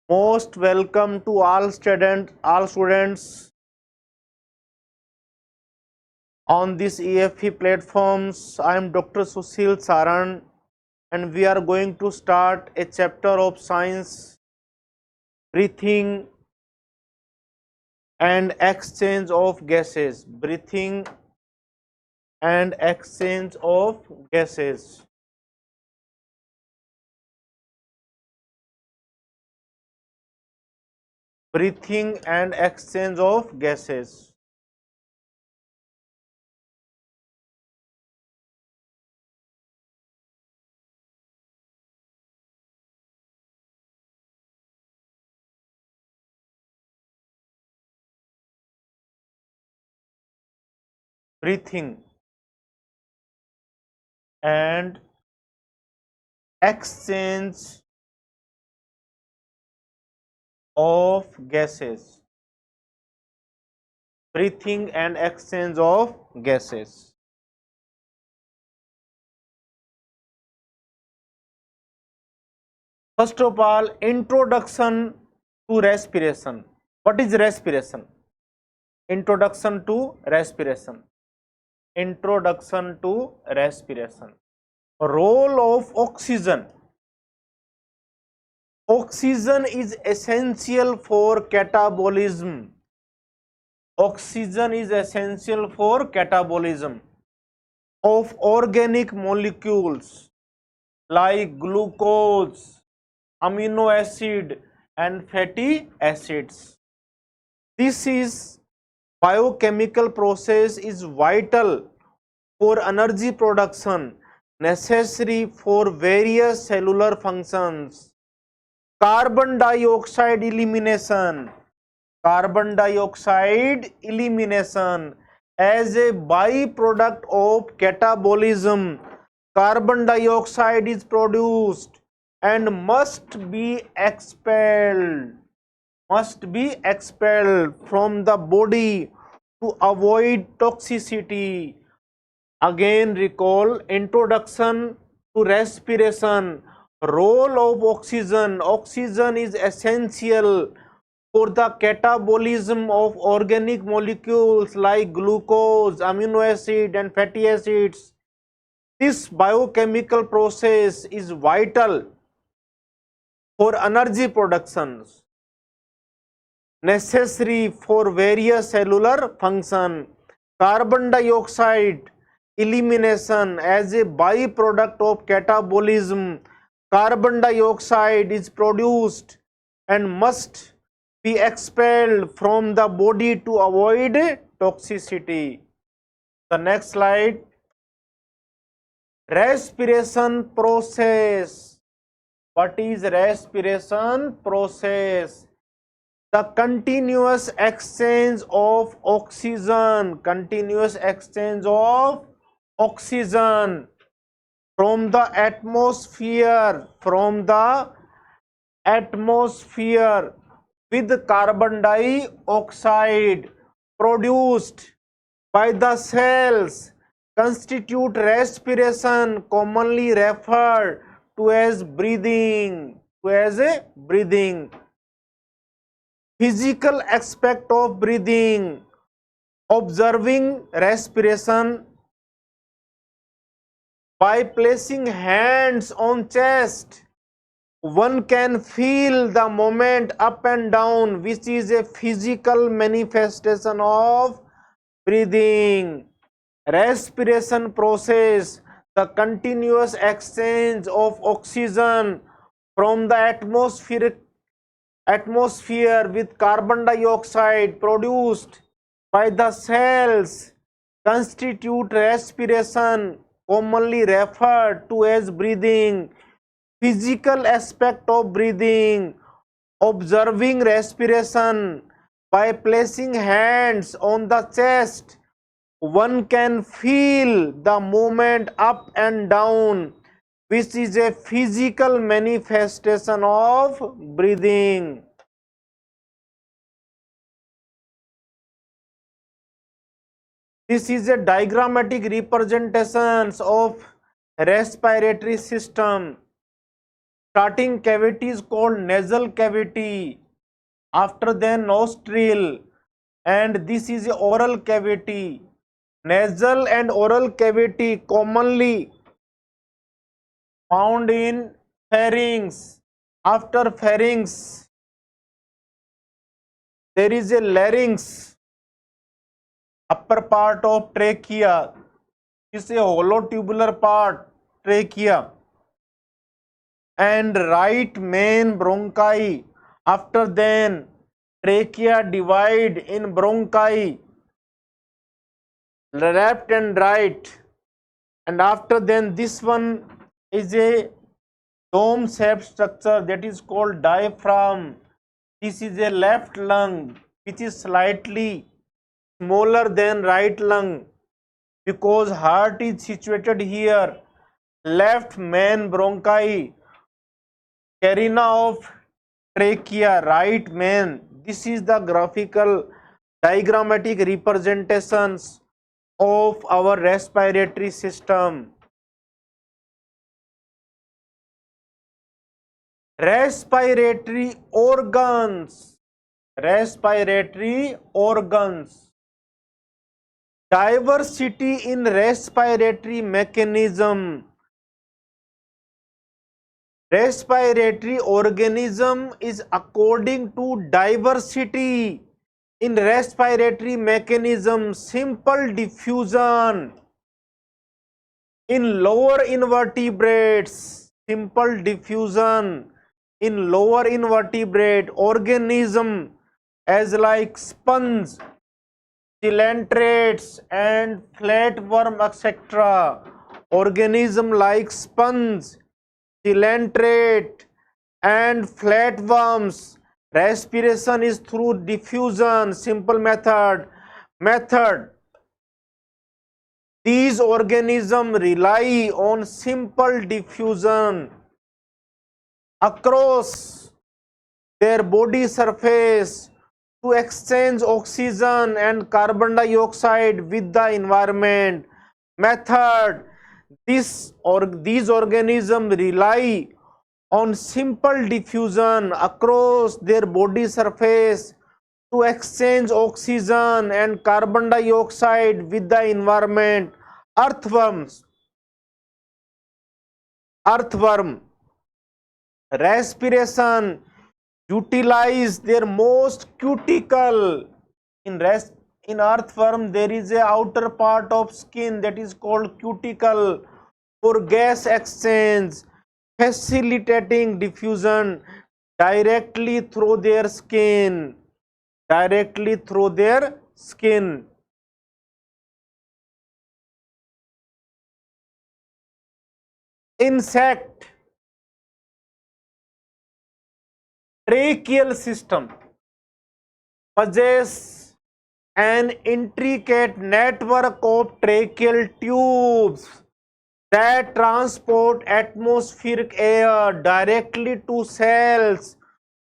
Most welcome to all students on this EFE platforms. I am Dr. Sushil Saran and we are going to start a chapter of science, breathing and exchange of gases. Breathing and exchange of gases. Breathing and exchange of gases. Breathing and exchange of gases. Breathing and exchange of gases. First of all, introduction to respiration. What is respiration? Introduction to respiration. Introduction to respiration. Role of oxygen. Oxygen is essential for catabolism. Oxygen is essential for catabolism of organic molecules like glucose, amino acid and fatty acids. This biochemical process is vital for energy production necessary for various cellular functions. Carbon dioxide elimination. Carbon dioxide elimination as a byproduct of catabolism. Carbon dioxide is produced and must be expelled from the body to avoid toxicity. Again recall introduction to respiration. Role of oxygen. Oxygen is essential for the catabolism of organic molecules like glucose, amino acid and fatty acids. This biochemical process is vital for energy productions necessary for various cellular function. Carbon dioxide elimination as a byproduct of catabolism. Carbon dioxide is produced and must be expelled from the body to avoid toxicity. The next slide. Respiration process. What is respiration process? The continuous exchange of oxygen, from the atmosphere with carbon dioxide produced by the cells constitute respiration, commonly referred to as breathing. Physical aspect of breathing. Observing respiration by placing hands on chest, one can feel the movement up and down, which is a physical manifestation of breathing. Respiration process. The continuous exchange of oxygen from the atmosphere with carbon dioxide produced by the cells constitute respiration, commonly referred to as breathing. Physical aspect of breathing. Observing respiration by placing hands on the chest, one can feel the movement up and down, which is a physical manifestation of breathing. This is a diagrammatic representation of respiratory system. Starting cavity is called nasal cavity, after then nostril, and this is a oral cavity. Nasal and oral cavity commonly found in pharynx. After pharynx, there is a larynx, upper part of trachea. Is a hollow tubular part, trachea, and right main bronchi. After then, trachea divide in bronchi, left and right, and after then this one is a dome shaped structure that is called diaphragm. This is a left lung which is slightly smaller than right lung because heart is situated here. Left main bronchi, carina of trachea, right main. This is the graphical diagrammatic representations of our respiratory system. Respiratory organs. Respiratory organs. Diversity in respiratory mechanism. Respiratory organism is according to diversity in respiratory mechanism. Simple diffusion in lower invertebrates. Simple diffusion in lower invertebrate organism as like sponge, coelentrates and flatworm, etc. Organism like sponge, coelentrate and flatworms. Respiration is through diffusion. Simple method. These organisms rely on simple diffusion across their body surface to exchange oxygen and carbon dioxide with the environment. Method. These organisms rely on simple diffusion across their body surface to exchange oxygen and carbon dioxide with the environment. Earthworms. Earthworm. Respiration utilize their most cuticle. In earthworm there is a outer part of skin that is called cuticle for gas exchange, facilitating diffusion directly through their skin. Directly through their skin. Insect. Tracheal system possess an intricate network of tracheal tubes that transport atmospheric air directly to cells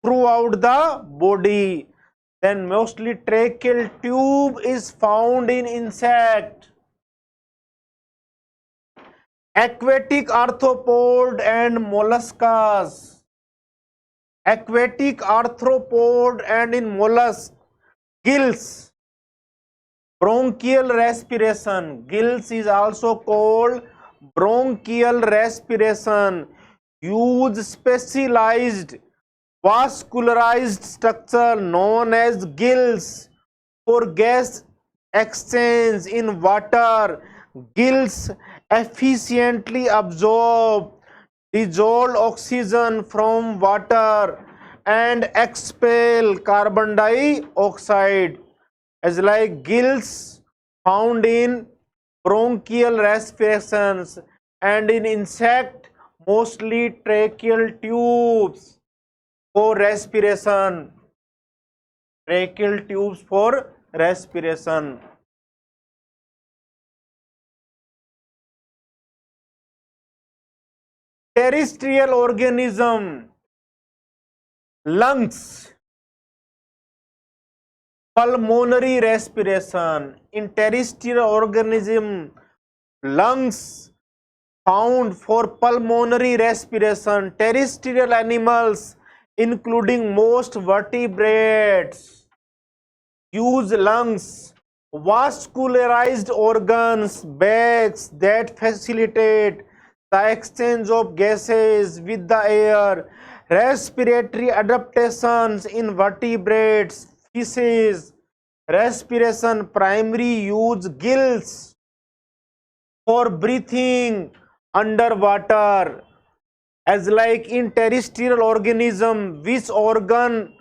throughout the body. Then mostly tracheal tube is found in insect. Aquatic arthropod and molluscas. Aquatic arthropod and in mollusk. Gills. Bronchial respiration. Gills is also called bronchial respiration. Use specialized vascularized structure known as gills for gas exchange in water. Gills efficiently absorb dissolved oxygen from water and expel carbon dioxide. As like gills found in bronchial respirations and in insect mostly tracheal tubes for respiration. Tracheal tubes for respiration. Terrestrial organism. Lungs. Pulmonary respiration. In terrestrial organism, lungs found for pulmonary respiration. Terrestrial animals, including most vertebrates, use lungs, vascularized organs, bags that facilitate the exchange of gases with the air. Respiratory adaptations in vertebrates, fishes, respiration, primary use gills for breathing underwater. As like in terrestrial organism, which organ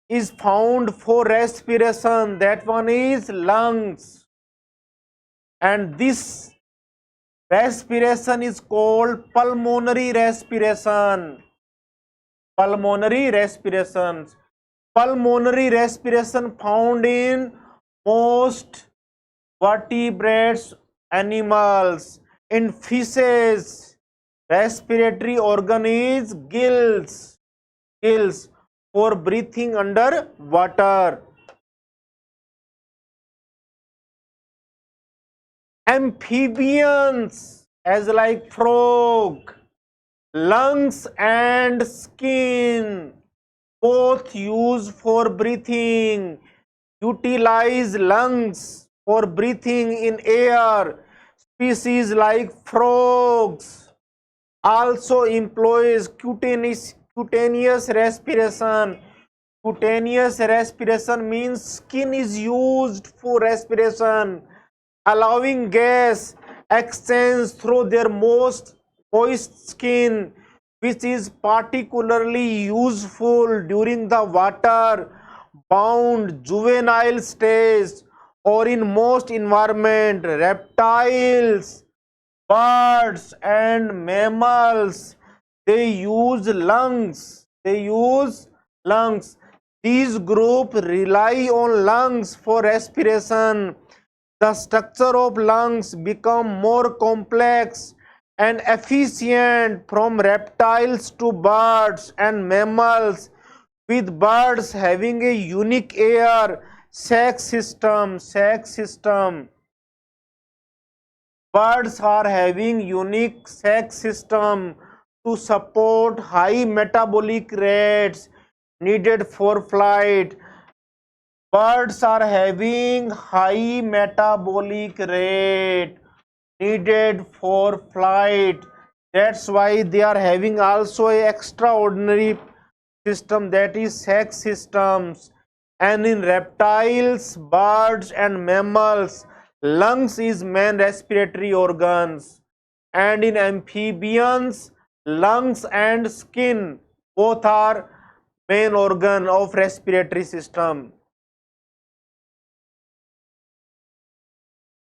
is found for respiration? That one is lungs, and this respiration is called pulmonary respiration. Pulmonary respirations. Pulmonary respiration found in most vertebrates animals. In fishes, respiratory organ is gills. Gills for breathing under water. Amphibians, as like frog, lungs and skin, both used for breathing. Utilize lungs for breathing in air. Species like frogs also employs cutaneous respiration. Cutaneous respiration means skin is used for respiration, allowing gas exchange through their most moist skin, which is particularly useful during the water bound juvenile stage or in most environment. Reptiles, birds and mammals, they use lungs. These groups rely on lungs for respiration. The structure of lungs become more complex and efficient from reptiles to birds and mammals, with birds having a unique air sac system. Birds are having unique sac system to support high metabolic rates needed for flight. Birds are having high metabolic rate needed for flight. That's why they are having also a extraordinary system, that is sac systems. And in reptiles, birds and mammals, lungs is main respiratory organs. And in amphibians, lungs and skin both are main organ of respiratory system.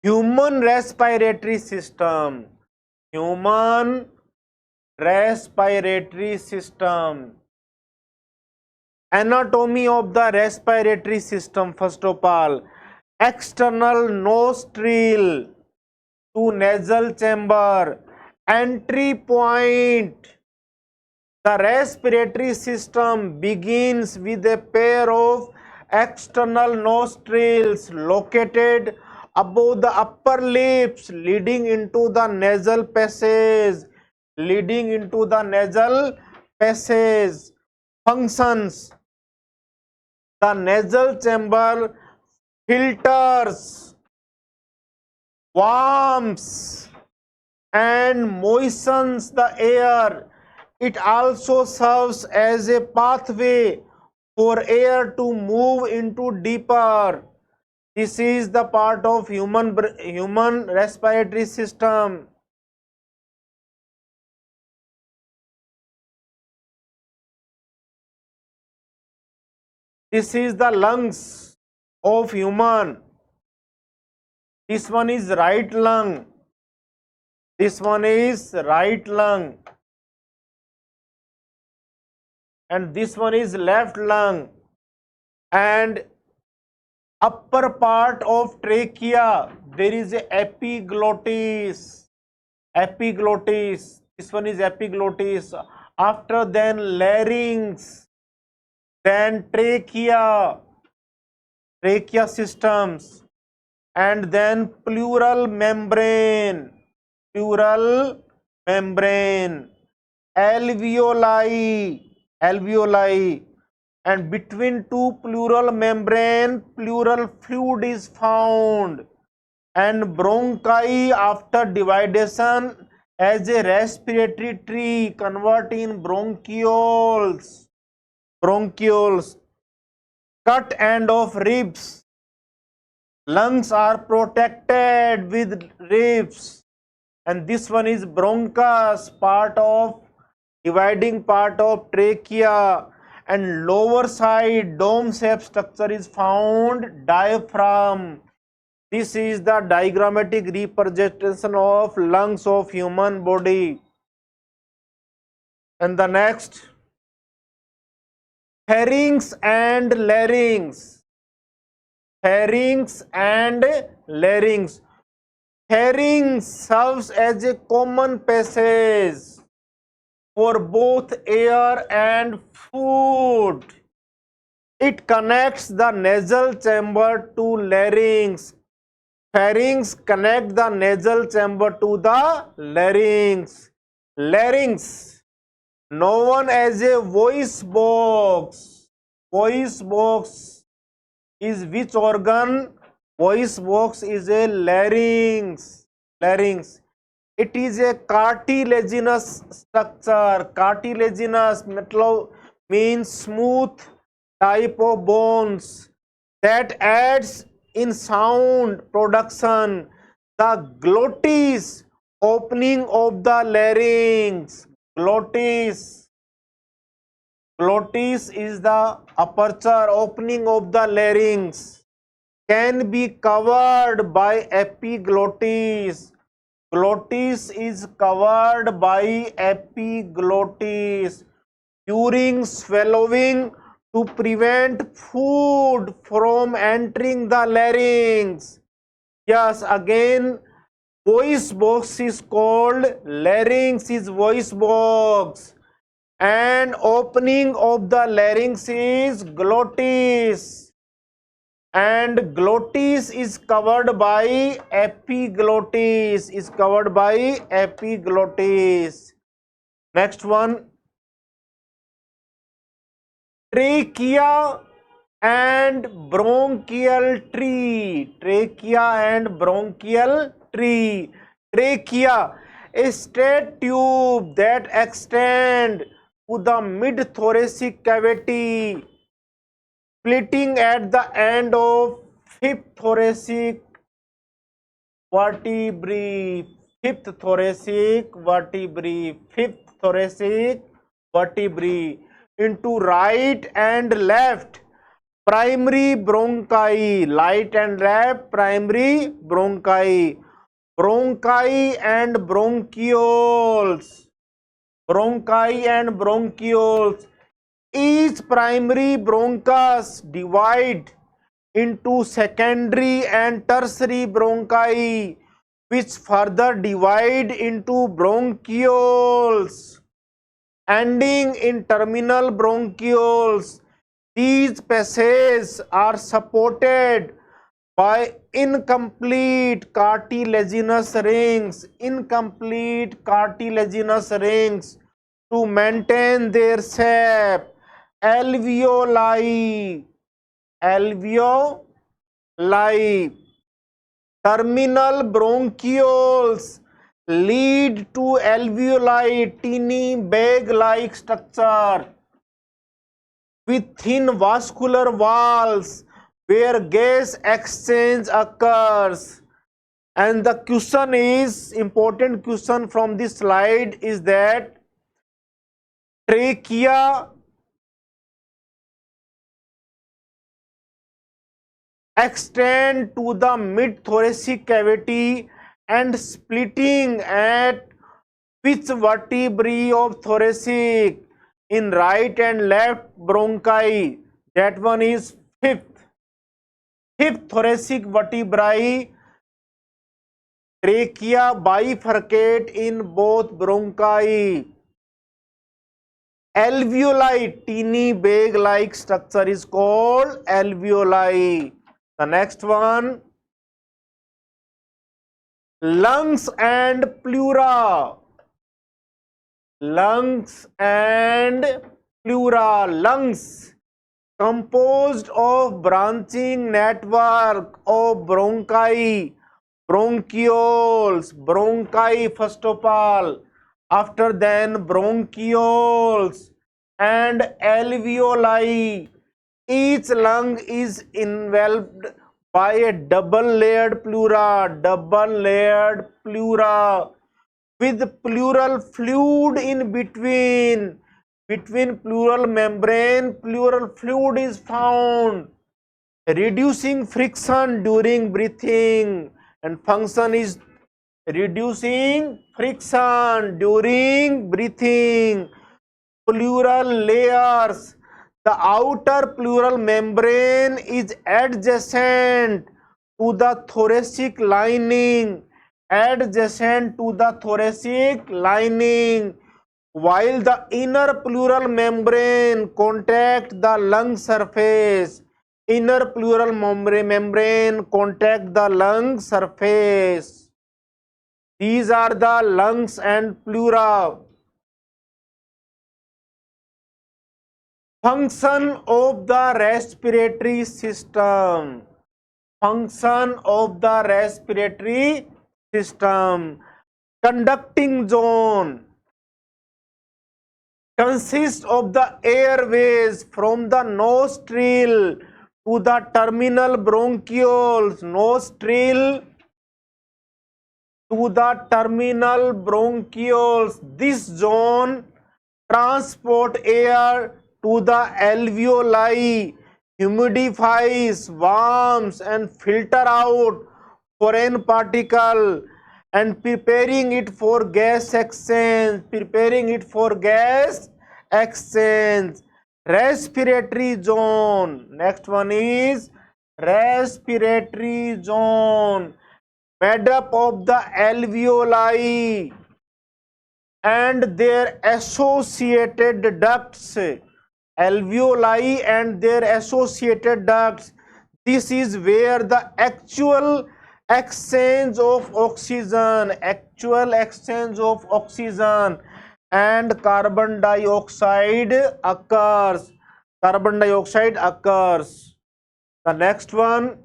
Human respiratory system. Human respiratory system. Anatomy of the respiratory system. First of all, external nostril to nasal chamber. Entry point. The respiratory system begins with a pair of external nostrils located above the upper lips, leading into the nasal passage. Functions. The nasal chamber filters, warms and moistens the air. It also serves as a pathway for air to move into deeper. This is the part of human respiratory system. This is the lungs of human. This one is right lung. This one is right lung. And this one is left lung. And upper part of trachea, there is a epiglottis. This one is epiglottis. After then larynx, then trachea systems, and then pleural membrane. membrane, alveoli, and between two pleural membrane, pleural fluid is found, and bronchi after dividation as a respiratory tree convert in bronchioles, cut end of ribs. Lungs are protected with ribs, and this one is bronchus, dividing part of trachea, and lower side dome shaped structure is found diaphragm. This is the diagrammatic representation of lungs of human body. And the next, pharynx and larynx. Pharynx and larynx. Pharynx serves as a common passage for both air and food. It connects the nasal chamber to larynx. Pharynx connect the nasal chamber to the larynx. Larynx, known as a voice box. Voice box is which organ? Voice box is a larynx. Larynx. It is a cartilaginous structure. Cartilaginous means smooth type of bones that adds in sound production. The glottis, opening of the larynx. Glottis is the aperture, opening of the larynx, can be covered by epiglottis. Glottis is covered by epiglottis during swallowing to prevent food from entering the larynx. Yes, again, voice box is called larynx is voice box, and opening of the larynx is glottis, and glottis is covered by epiglottis, Next one, trachea and bronchial tree. Trachea, a straight tube that extends to the mid-thoracic cavity, splitting at the end of fifth thoracic vertebrae. Into right and left primary bronchi. Bronchi and bronchioles. Each primary bronchus divide into secondary and tertiary bronchi, which further divide into bronchioles, ending in terminal bronchioles. These passages are supported by incomplete cartilaginous rings to maintain their shape. Alveoli. Terminal bronchioles lead to alveoli, teeny bag-like structure with thin vascular walls where gas exchange occurs. And the important question from this slide is that trachea extend to the mid-thoracic cavity and splitting at which vertebrae of thoracic? In right and left bronchi. That one is fifth thoracic vertebrae. Trachea bifurcate in both bronchi. Alveoli, teeny bag-like structure is called alveoli. The next one, lungs and pleura. lungs and pleura. Lungs composed of branching network of bronchi, bronchioles, bronchi first of all, after then bronchioles and alveoli. Each lung is enveloped by a double-layered pleura with pleural fluid in between. Between pleural membrane, pleural fluid is found, reducing friction during breathing, and function is reducing friction during breathing. Pleural layers. The outer pleural membrane is adjacent to the thoracic lining, adjacent to the thoracic lining, while the inner pleural membrane contact the lung surface. Inner pleural membrane contact the lung surface. These are the lungs and pleura. Function of the respiratory system. Function of the respiratory system. Conducting zone consists of the airways from the nostril to the terminal bronchioles. Nostril to the terminal bronchioles. This zone transport air to the alveoli, humidifies, warms and filter out foreign particle and preparing it for gas exchange. Respiratory zone. Next one is respiratory zone, made up of the alveoli and their associated ducts. Alveoli and their associated ducts. This is where the actual exchange of oxygen and carbon dioxide occurs. The next one,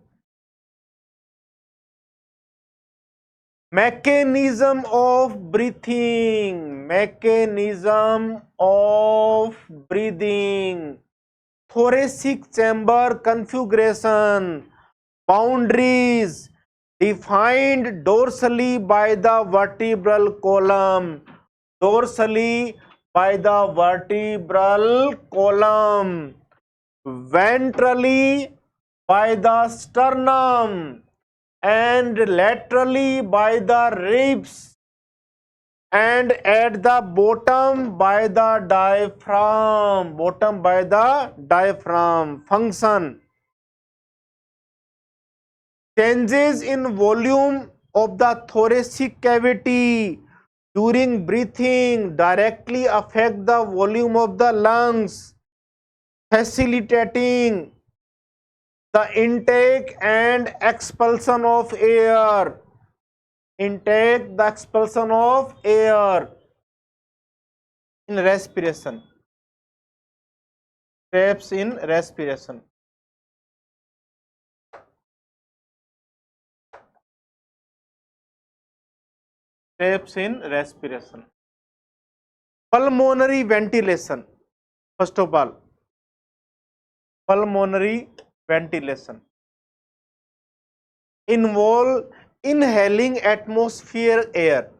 mechanism of breathing. Thoracic chamber configuration. Boundaries defined dorsally by the vertebral column. Ventrally by the sternum and laterally by the ribs, and at the bottom by the diaphragm. Function: changes in volume of the thoracic cavity during breathing directly affect the volume of the lungs, facilitating the intake and expulsion of air. In respiration. Steps in respiration. Pulmonary ventilation. First of all, pulmonary ventilation involve inhaling atmosphere air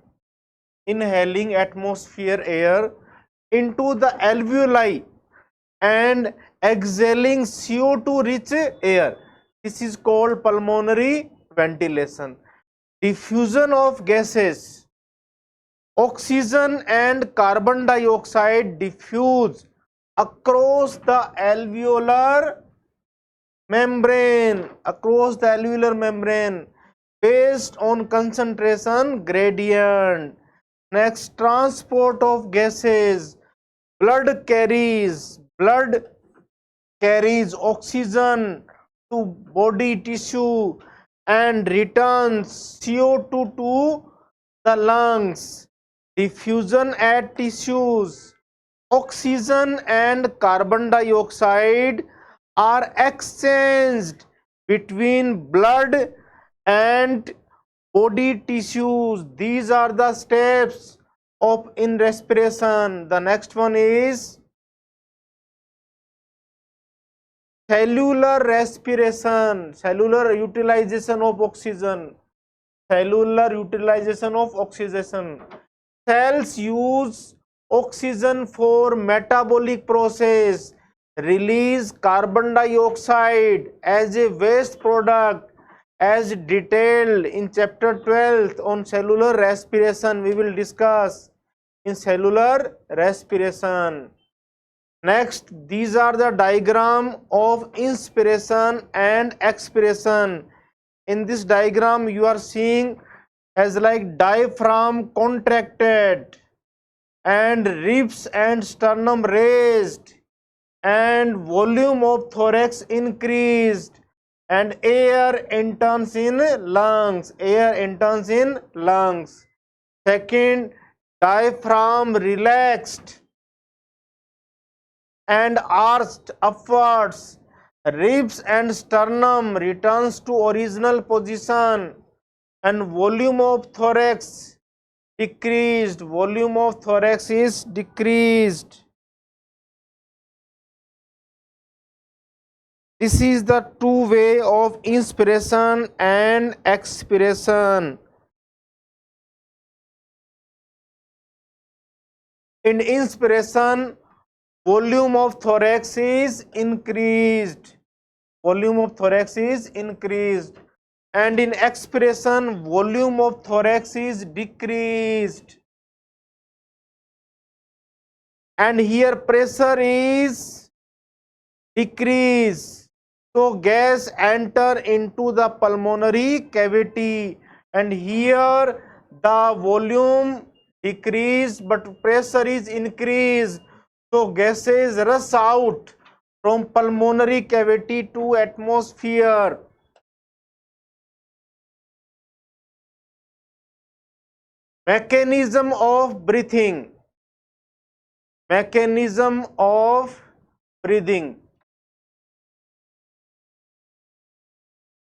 into the alveoli and exhaling CO2 rich air. This is called pulmonary ventilation. Diffusion of gases. Oxygen and carbon dioxide diffuse across the alveolar membrane, based on concentration gradient. Next, transport of gases. Blood carries oxygen to body tissue and returns CO2 to the lungs. diffusion at tissues. Oxygen and carbon dioxide are exchanged between blood and body tissues. These are the steps of in respiration. The next one is cellular respiration, cellular utilization of oxygen. Cellular utilization of oxygen. Cells use oxygen for metabolic process, release carbon dioxide as a waste product, as detailed in chapter 12 on cellular respiration. We will discuss in cellular respiration. Next, these are the diagram of inspiration and expiration. In this diagram, you are seeing as like diaphragm contracted and ribs and sternum raised and volume of thorax increased and air enters in lungs. Air enters in lungs. Second, diaphragm relaxed and arched upwards. Ribs and sternum returns to original position and volume of thorax decreased. Volume of thorax is decreased. This is the two way of inspiration and expiration. In inspiration, volume of thorax is increased. Volume of thorax is increased. And in expiration, volume of thorax is decreased. And here pressure is decreased. So gas enter into the pulmonary cavity, and here the volume decreased but pressure is increased. So gases rush out from pulmonary cavity to atmosphere. Mechanism of breathing. Mechanism of breathing.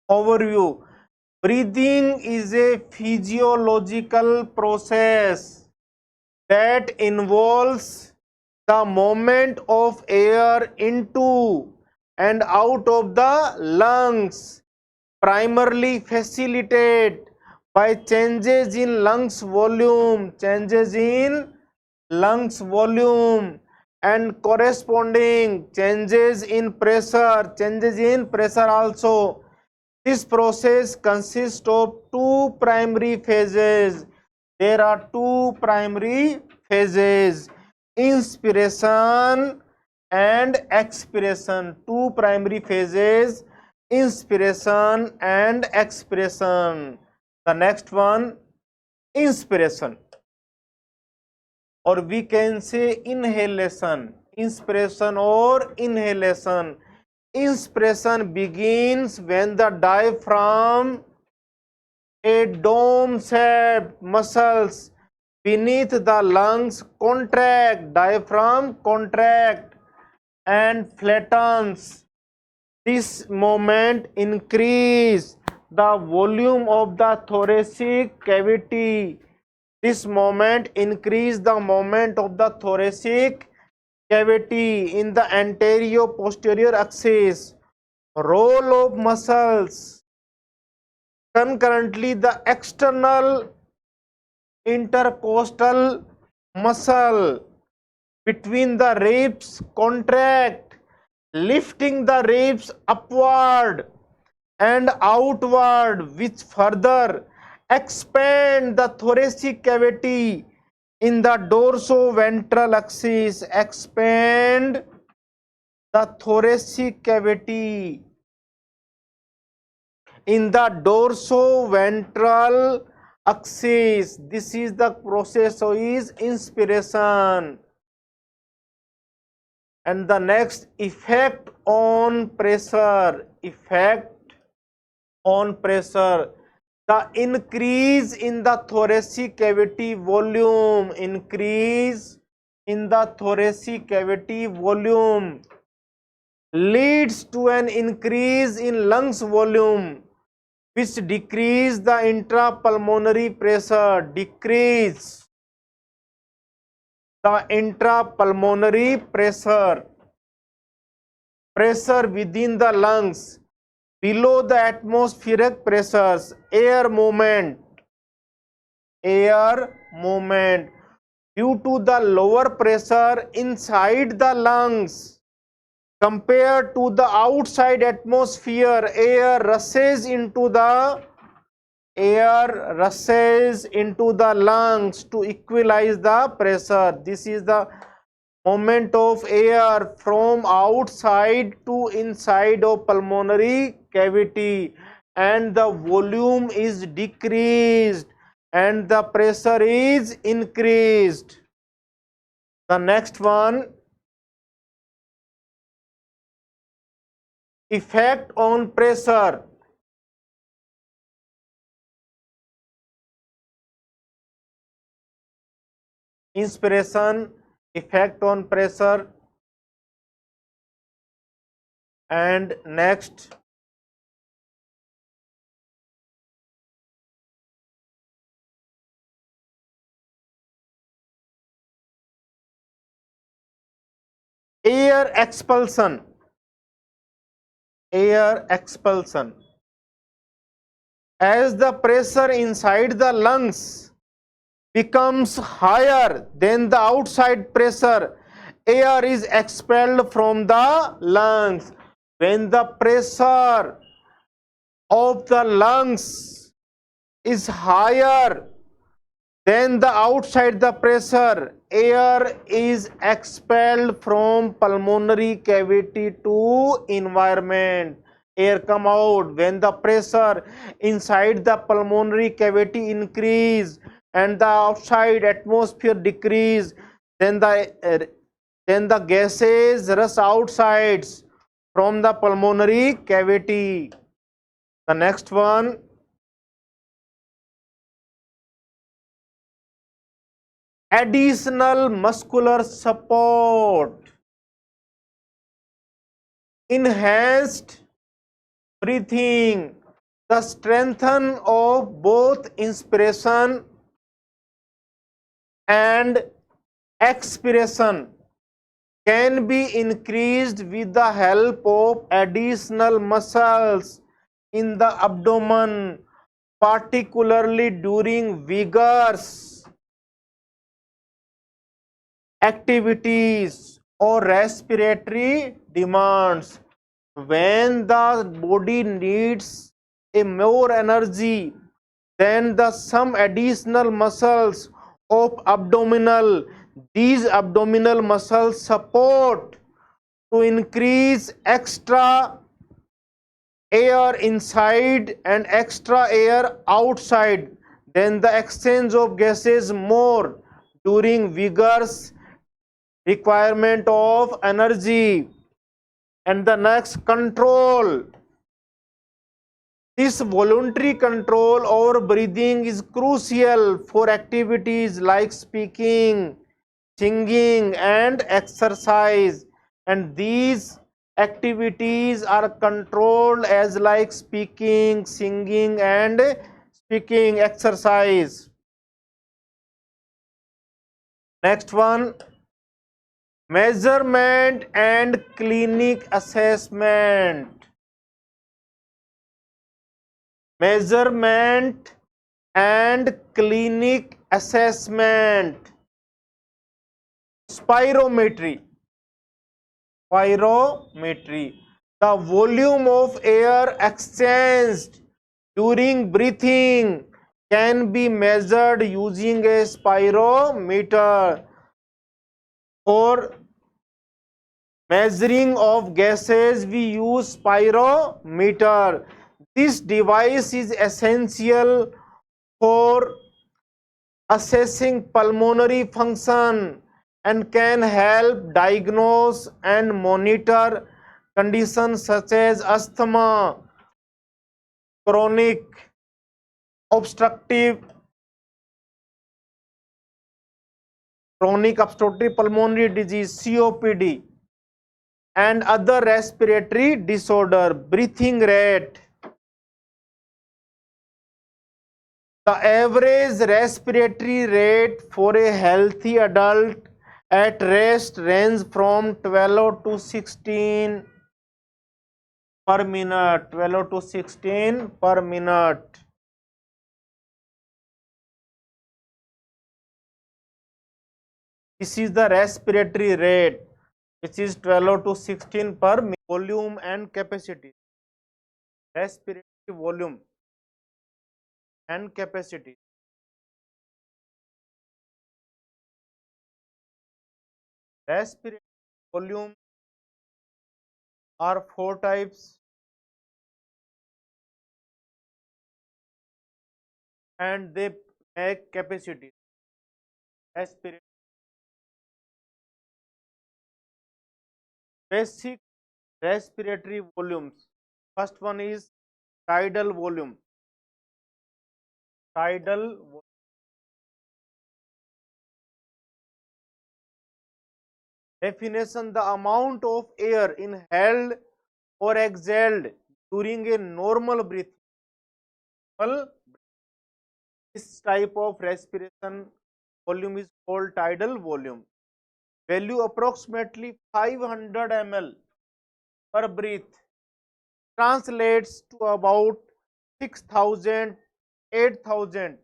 Overview. Breathing is a physiological process that involves the movement of air into and out of the lungs, primarily facilitated by changes in lungs volume, and corresponding changes in pressure also. This process consists of two primary phases. There are two primary phases, inspiration and expiration. Two primary phases, inspiration and expiration. The next one, inspiration, or we can say inhalation. Inspiration or inhalation. Inspiration begins when the diaphragm, a dome-shaped muscles beneath the lungs contract, diaphragm contract and flattens. This movement increase the volume of the thoracic cavity. This movement increase the movement of the thoracic cavity in the anterior posterior axis. Role of muscles. Concurrently, the external intercostal muscle between the ribs contract, lifting the ribs upward and outward, which further expand the thoracic cavity in the dorsoventral axis. Expand the thoracic cavity in the dorsoventral axis. This is the process of is inspiration. And the next, effect on pressure. Effect on pressure. The increase in the thoracic cavity volume, increase in the thoracic cavity volume leads to an increase in lungs volume, which decrease the intrapulmonary pressure, decrease the intrapulmonary pressure within the lungs below the atmospheric pressures, air movement due to the lower pressure inside the lungs compared to the outside atmosphere. Air rushes into the lungs to equalize the pressure. This is the movement of air from outside to inside of pulmonary cavity, and the volume is decreased and the pressure is increased. The next one, effect on pressure. Inspiration, effect on pressure, and next, air expulsion. As the pressure inside the lungs becomes higher than the outside pressure, air is expelled from the lungs. When the pressure of the lungs is higher than the outside the pressure, air is expelled from pulmonary cavity to environment. Air come out. When the pressure inside the pulmonary cavity increase and the outside atmosphere decrease, then the gases rush outside from the pulmonary cavity. The next one, additional muscular support. Enhanced breathing. The strengthening of both inspiration and expiration can be increased with the help of additional muscles in the abdomen, particularly during vigorous activities or respiratory demands. When the body needs a more energy, then some additional muscles of these abdominal muscles support to increase extra air inside and extra air outside. Then the exchange of gases more during vigorous requirement of energy. And the next, control. This voluntary control over breathing is crucial for activities like speaking, singing, and exercise. And these activities are controlled as like speaking, singing, and speaking exercise. Next one, measurement and clinic assessment. Measurement and clinic assessment. Spirometry. The volume of air exchanged during breathing can be measured using a spirometer. For measuring of gases, we use spirometer. This device is essential for assessing pulmonary function and can help diagnose and monitor conditions such as asthma, chronic obstructive chronic obstructive pulmonary disease, COPD, and other respiratory disorder. Breathing rate. The average respiratory rate for a healthy adult at rest range from 12 to 16 per minute. 12 to 16 per minute. This is the respiratory rate, which is 12 to 16 per minute. Volume and capacity. Respiratory volume and capacity. Respiratory volume are four types, and they make capacity. Respiratory basic respiratory volumes. First one is tidal volume. Tidal definition: the amount of air inhaled or exhaled during a normal breathing. This type of respiration volume is called tidal volume. Value approximately 500 ml per breath, translates to about 6,000 8,000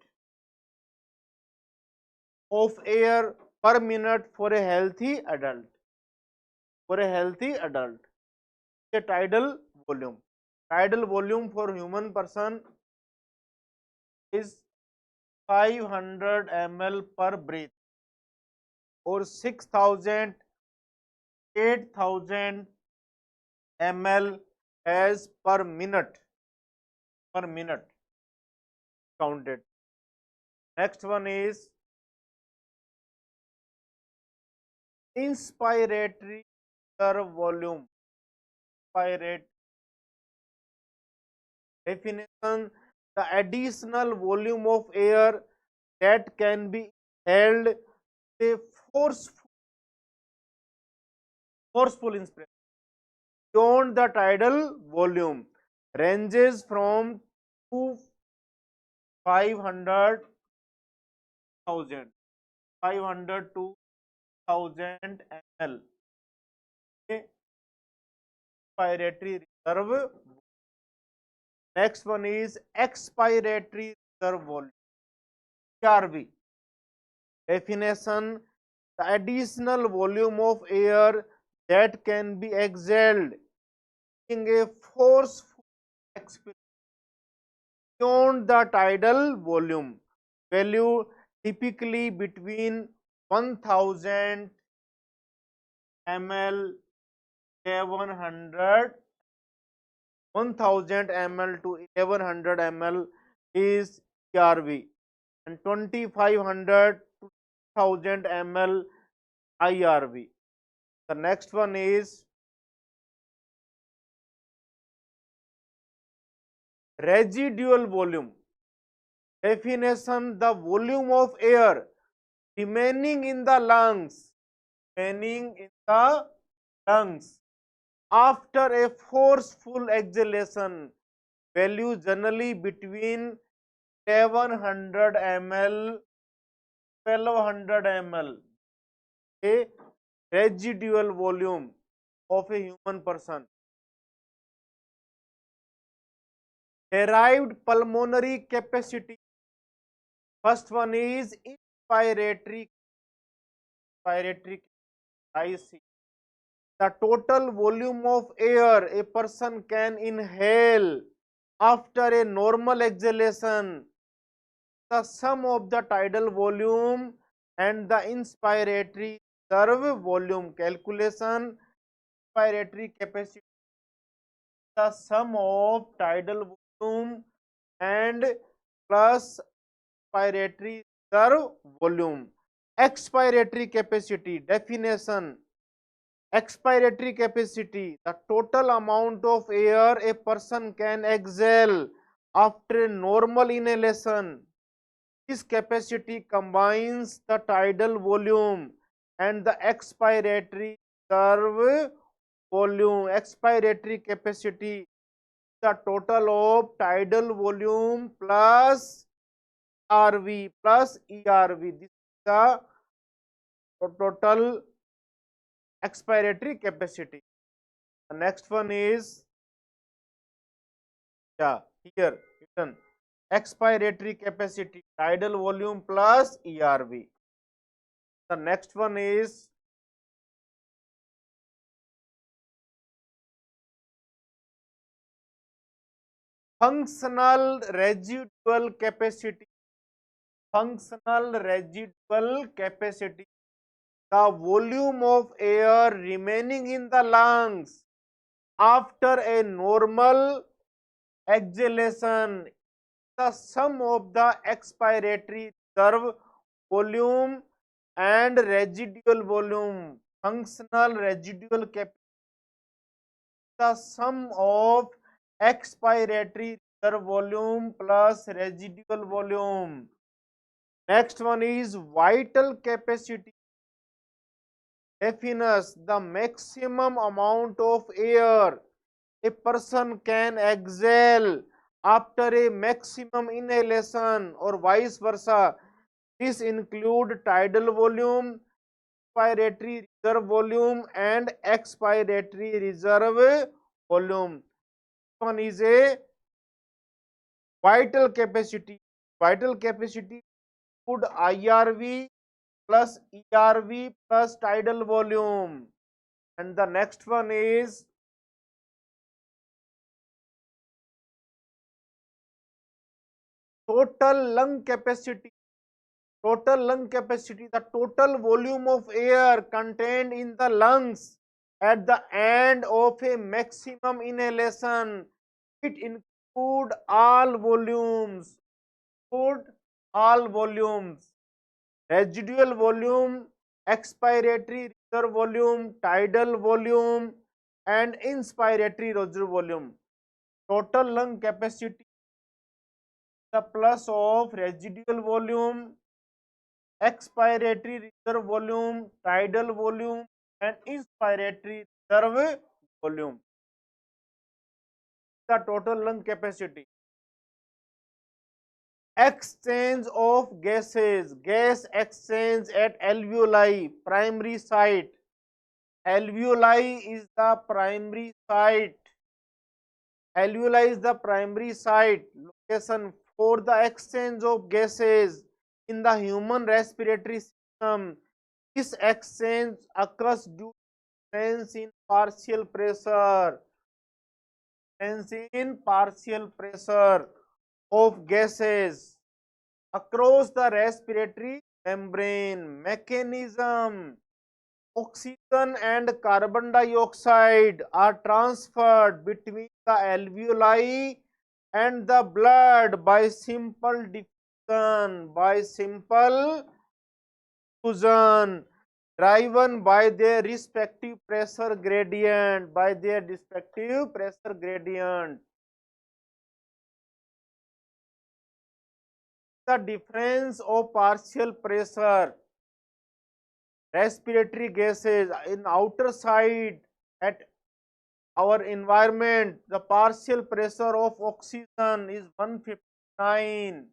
of air per minute for a healthy adult. For a healthy adult, a tidal volume. Tidal volume for human person is 500 ml per breath, or 6,000 8,000 ml as per minute counted. Next one is inspiratory reserve volume. Inspiratory definition: the additional volume of air that can be held with a forceful inspiration beyond the tidal volume, ranges from 500 to 1000 ml. Inspiratory reserve. Next one is expiratory reserve volume, ERV. Definition: the additional volume of air that can be exhaled in a forceful expiration beyond the tidal volume. Value typically between 1000 ml 1000 ml to 1100 ml is ERV, and 2500 to 1000 ml IRV. The next one is residual volume. Definition: the volume of air remaining in the lungs after a forceful exhalation. Value generally between 1100 ml 1200 ml. A residual volume of a human person. Derived pulmonary capacity. First one is inspiratory. IC. The total volume of air a person can inhale after a normal exhalation. The sum of the tidal volume and the inspiratory reserve volume. Calculation: inspiratory capacity, the sum of tidal volume and plus inspiratory reserve volume. Expiratory capacity. Definition: expiratory capacity, the total amount of air a person can exhale after normal inhalation. This capacity combines the tidal volume and the expiratory reserve volume. Expiratory capacity, the total of tidal volume plus RV plus ERV. This is the total expiratory capacity. The next one is, yeah, here written expiratory capacity, tidal volume plus ERV. The next one is functional residual capacity. Functional residual capacity, the volume of air remaining in the lungs after a normal exhalation, the sum of the expiratory reserve volume and residual volume. Functional residual capacity, the sum of expiratory reserve volume plus residual volume. Next one is vital capacity. Defines the maximum amount of air a person can exhale after a maximum inhalation or vice versa. This include tidal volume, expiratory reserve volume and expiratory reserve volume. One is a vital capacity. Vital capacity would IRV plus ERV plus tidal volume. And the next one is total lung capacity. Total lung capacity, the total volume of air contained in the lungs at the end of a maximum inhalation. It include all volumes. Include all volumes. Residual volume, expiratory reserve volume, tidal volume, and inspiratory reserve volume. Total lung capacity, the plus of residual volume, expiratory reserve volume, tidal volume, and inspiratory reserve volume. The total lung capacity. Exchange of gases, gas exchange at alveoli, primary site. Alveoli is the primary site. Alveoli is the primary site location for the exchange of gases in the human respiratory system. This exchange occurs due to difference in partial pressure. Difference in partial pressure of gases across the respiratory membrane. Mechanism: oxygen and carbon dioxide are transferred between the alveoli and the blood by simple diffusion. By simple diffusion, driven by their respective pressure gradient. By their respective pressure gradient. The difference of partial pressure respiratory gases in outer side at our environment. The partial pressure of oxygen is 159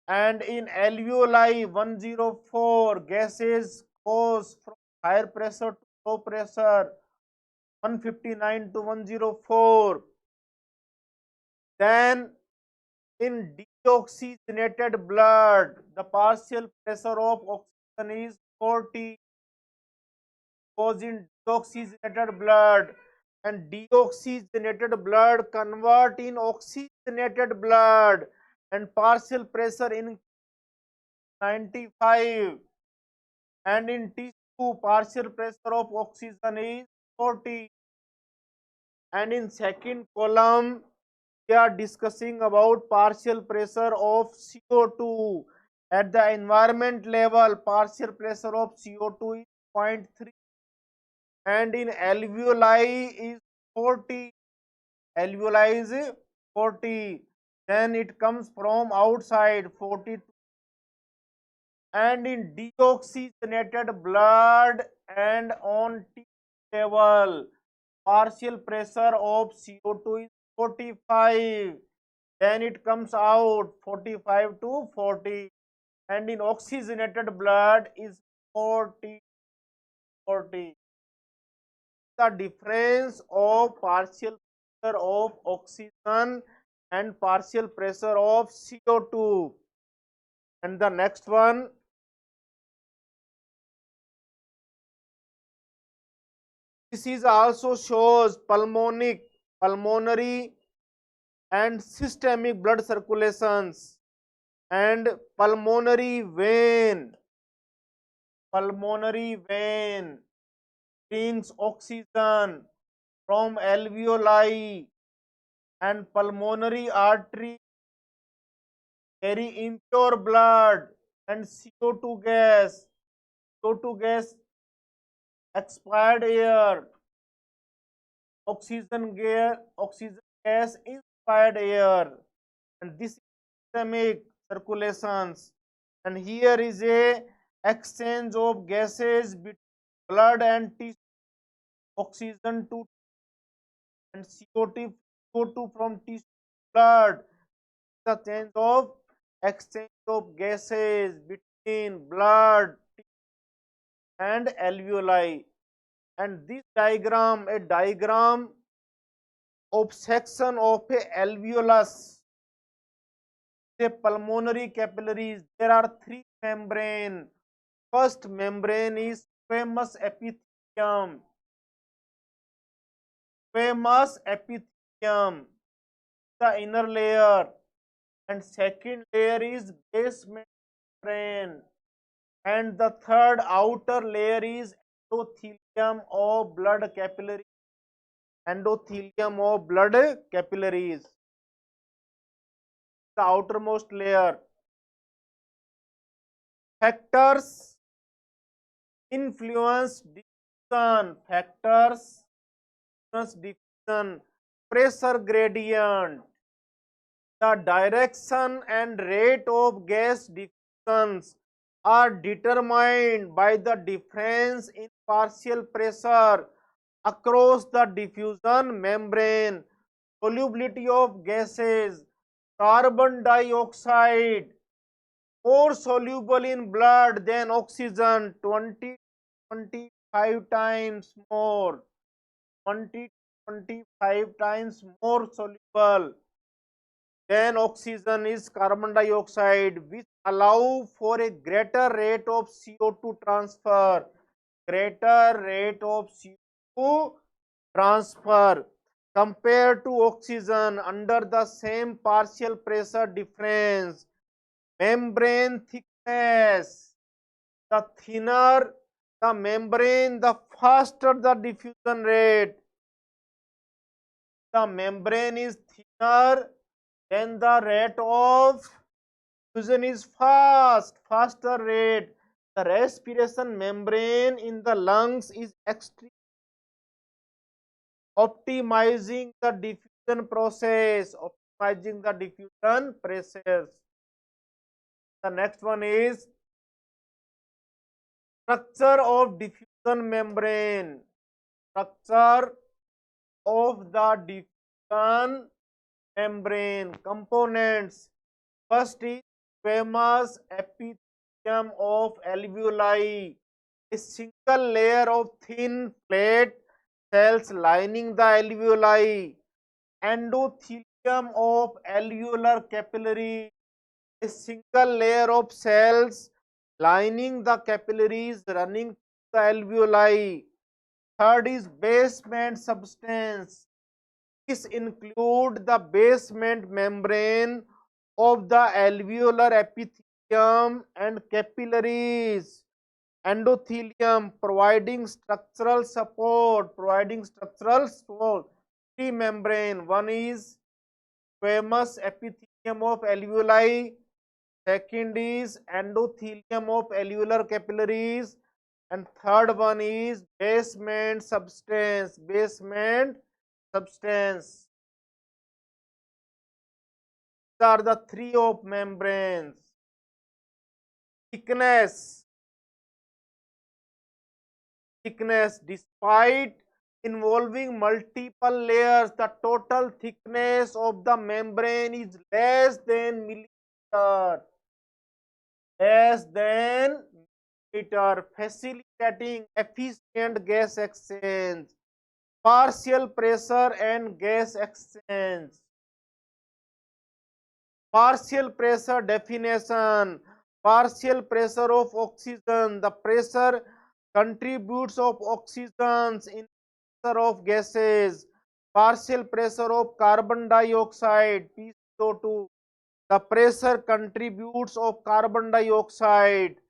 and in alveoli 104. Gases goes from higher pressure to low pressure 159 to 104. Then in deoxygenated blood, the partial pressure of oxygen is 40. Goes in deoxygenated blood, and deoxygenated blood convert in oxygenated blood, and partial pressure in 95, and in tissue partial pressure of oxygen is 40. And in second column we are discussing about partial pressure of CO2 at the environment level. Partial pressure of CO2 is 0.3 and in alveoli is 40. Alveoli is 40. then it comes from outside 42, and in deoxygenated blood and on T level partial pressure of CO2 is 45, then it comes out 45 to 40, and in oxygenated blood is 40. The difference of partial pressure of oxygen and partial pressure of CO2. And the next one, this is also shows pulmonary and systemic blood circulations, and pulmonary vein brings oxygen from alveoli, and pulmonary artery carry impure blood and CO2 gas, expired air, oxygen gas, inspired air, and this is systemic circulations. And here is a exchange of gases between blood and tissue, oxygen to and CO2 from tissue blood. The exchange of gases between blood and alveoli. And this diagram, a diagram of section of a alveolus, the pulmonary capillaries. There are three membrane. First membrane is squamous epithelium. The inner layer, and second layer is basement membrane, and the third outer layer is endothelium of blood capillaries. The outermost layer. Factors influence diffusion. Pressure gradient. The direction and rate of gas diffusions are determined by the difference in partial pressure across the diffusion membrane. Solubility of gases. Carbon dioxide more soluble in blood than oxygen, 20-25 times more, 20-25 times more soluble than oxygen is carbon dioxide, which allow for a greater rate of CO2 transfer, compared to oxygen under the same partial pressure difference. Membrane thickness. The thinner the membrane, the faster the diffusion rate. The membrane is thinner, then the rate of diffusion is faster rate. The respiration membrane in the lungs is extreme, optimizing the diffusion process. The next one is structure of diffusion membrane. Structure of the diffusion membrane components. First is squamous epithelium of alveoli, a single layer of thin flat cells lining the alveoli. Endothelium of alveolar capillary, a single layer of cells lining the capillaries running to the alveoli. Third is basement substance. This include the basement membrane of the alveolar epithelium and capillaries. Endothelium providing structural support. Three membrane. One is squamous epithelium of alveoli. Second is endothelium of alveolar capillaries, and third one is basement substance. are the three of membranes. Thickness, despite involving multiple layers, the total thickness of the membrane is less than millimeter, facilitating efficient gas exchange. Partial pressure and gas exchange. Partial pressure definition. Partial pressure of oxygen. The pressure contributes of oxygens in pressure of gases. Partial pressure of carbon dioxide (PCO2). The pressure contributes of carbon dioxide.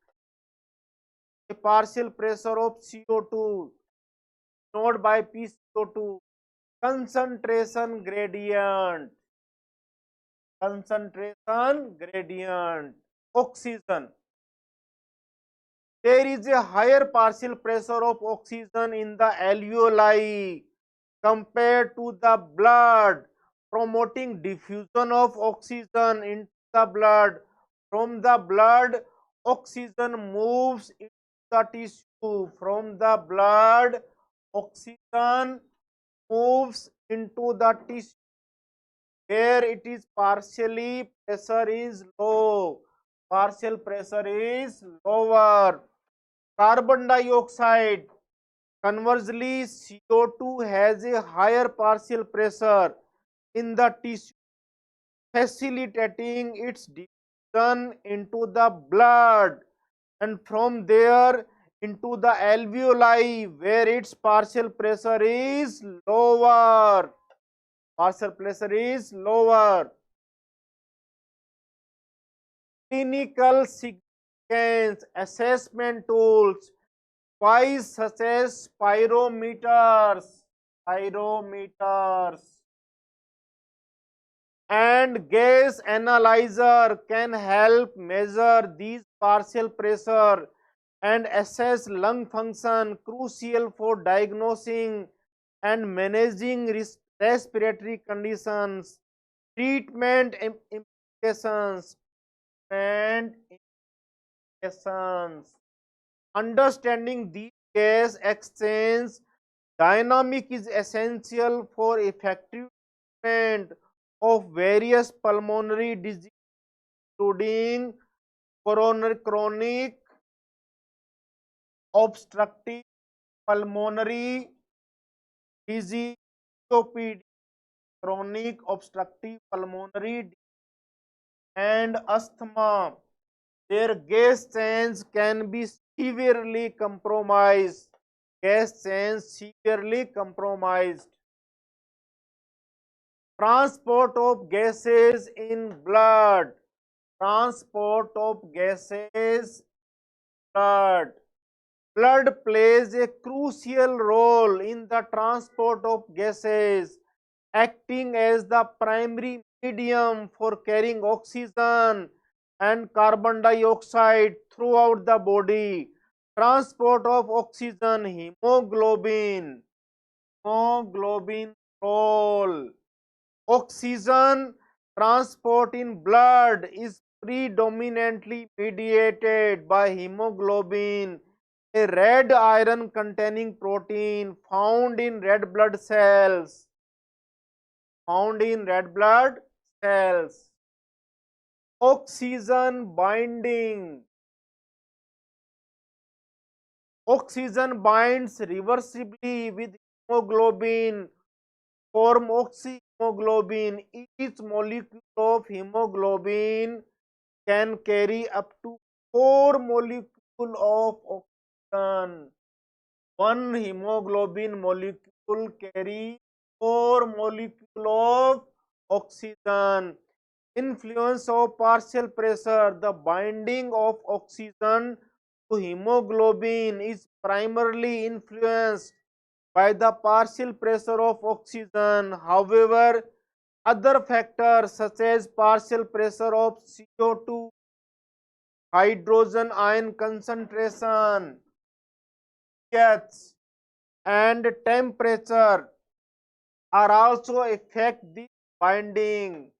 A partial pressure of CO2 denoted by PCO2. Concentration gradient. Oxygen. There is a higher partial pressure of oxygen in the alveoli compared to the blood, promoting diffusion of oxygen into the blood. From the blood, oxygen moves into the tissue. From the blood, oxygen moves into the tissue where it is partially pressure is low. Partial pressure is lower. Carbon dioxide. Conversely, CO2 has a higher partial pressure in the tissue, facilitating its diffusion into the blood and from there into the alveoli where its partial pressure is lower. Partial pressure is lower. Clinical significance assessment tools devices such as pyrometers and gas analyzer can help measure these partial pressure and assess lung function, crucial for diagnosing and managing respiratory conditions. Treatment implications and implications. Understanding these gas exchange dynamic is essential for effective treatment of various pulmonary diseases, including chronic obstructive pulmonary disease, COPD, chronic obstructive pulmonary disease, and asthma. Their gas chains can be severely compromised. Transport of gases in blood. Blood plays a crucial role in the transport of gases, acting as the primary medium for carrying oxygen and carbon dioxide throughout the body. Transport of oxygen, hemoglobin role. Oxygen transport in blood is predominantly mediated by hemoglobin, a red iron containing protein found in red blood cells. Oxygen binding. Oxygen binds reversibly with hemoglobin, form oxyhemoglobin. Each molecule of hemoglobin can carry up to 4 molecules of oxygen. One hemoglobin molecule carry 4 molecules of oxygen. Influence of partial pressure. The binding of oxygen to hemoglobin is primarily influenced by the partial pressure of oxygen. However, other factors such as partial pressure of CO2, hydrogen ion concentration, pH, and temperature are also affect the binding.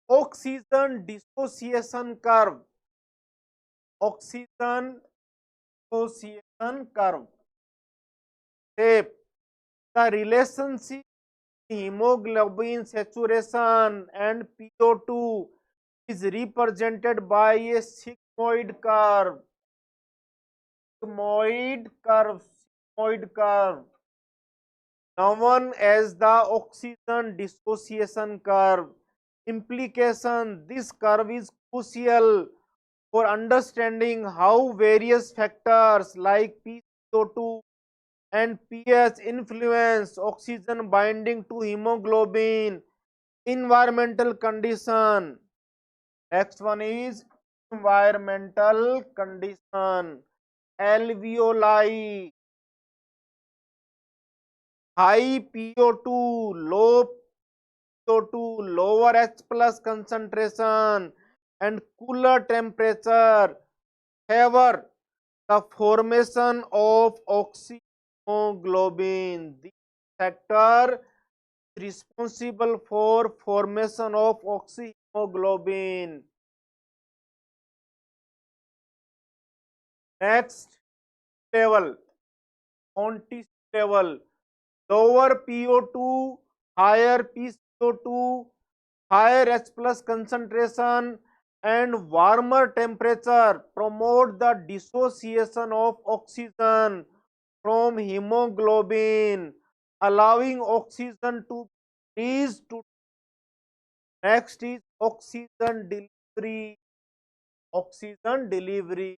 oxygen dissociation curve. Oxygen dissociation curve shape. The relationship hemoglobin saturation and PO2 is represented by a sigmoid curve. Sigmoid curve, known as the oxygen dissociation curve. Implication: this curve is crucial for understanding how various factors like PCO2 and pH influence oxygen binding to hemoglobin. Environmental condition. Next one is environmental condition. Alveoli, high PO2, low PO2, lower H plus concentration, and cooler temperature favor the formation of oxyhemoglobin. This factor is responsible for formation of oxyhemoglobin. Next level, on tissue level, lower PO2, higher PCO2, higher H plus concentration, and warmer temperature promote the dissociation of oxygen from hemoglobin, allowing oxygen to be released to. Next is oxygen delivery. Oxygen delivery.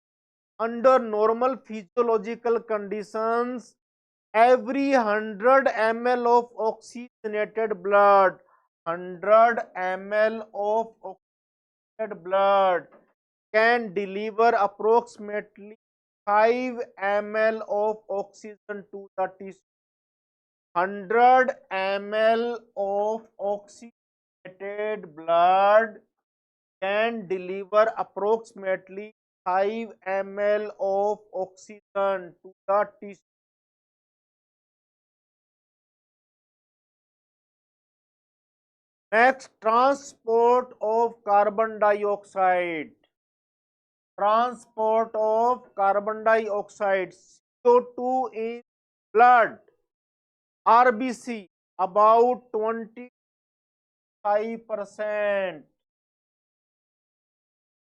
Under normal physiological conditions, every 100 ml of oxygenated blood, 100 ml of oxygenated blood can deliver approximately 5 ml of oxygen to the tissue. 100 ml of oxygenated blood can deliver approximately 5 ml of oxygen to the tissue. Next, transport of carbon dioxide. Transport of carbon dioxide, CO2 in blood, RBC, about 25%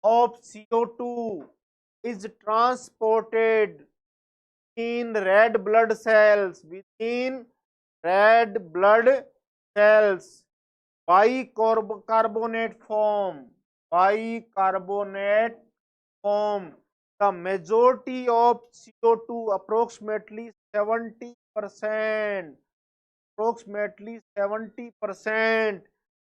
of CO2 is transported in red blood cells, within red blood cells, bicarbonate form. Bicarbonate form. The majority of CO2, approximately 70%, approximately 70%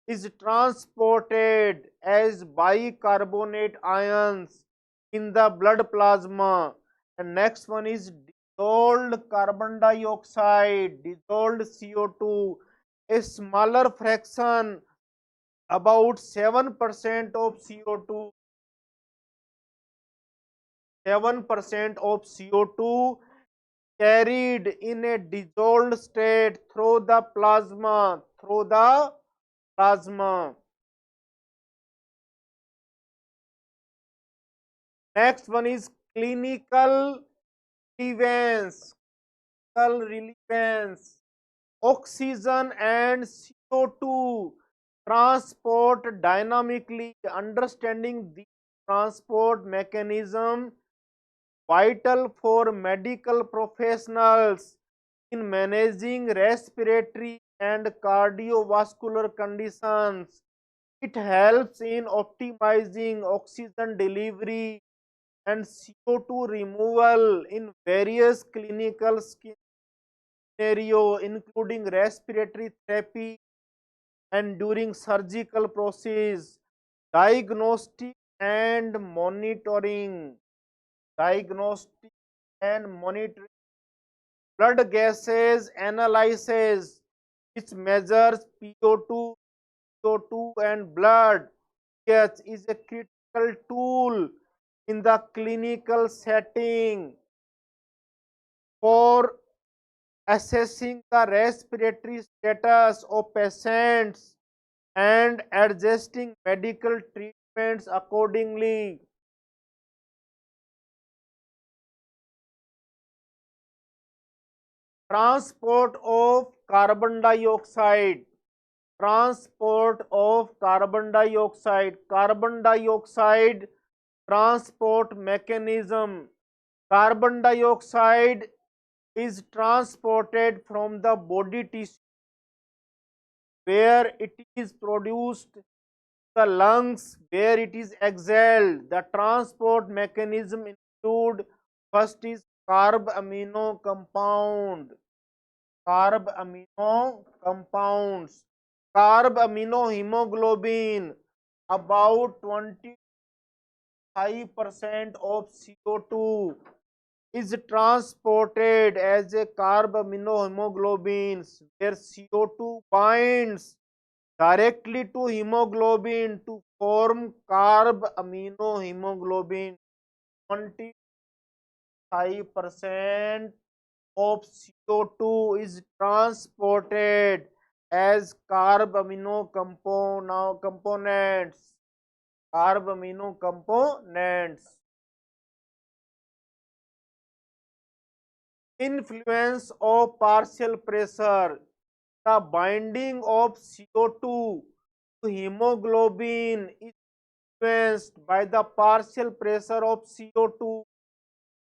is transported as bicarbonate ions in the blood plasma. And next one is dissolved carbon dioxide, dissolved CO2, a smaller fraction, about 7% of CO2. 7% of CO2 carried in a dissolved state through the plasma, Next one is clinical relevance. Oxygen and CO2 transport dynamically. Understanding the transport mechanism vital for medical professionals in managing respiratory and cardiovascular conditions. It helps in optimizing oxygen delivery and CO2 removal in various clinical scenarios, including respiratory therapy and during surgical process, diagnostic and monitoring. Diagnostic and monitoring. Blood gases analysis, which measures PO2, CO2 and blood pH, is a critical tool in the clinical setting for assessing the respiratory status of patients and adjusting medical treatments accordingly. Transport of carbon dioxide. Transport of carbon dioxide. Carbon dioxide transport mechanism. Carbon dioxide is transported from the body tissue where it is produced, the lungs where it is exhaled. The transport mechanism include: first is carb amino compound. Carb amino compounds. Carb amino hemoglobin, about 25% of CO2 is transported as a carb amino hemoglobins, where CO2 binds directly to hemoglobin to form carb amino hemoglobin. 25% of CO2 is transported as carb amino components. Carb amino components. Influence of partial pressure. The binding of CO2 to hemoglobin is influenced by the partial pressure of CO2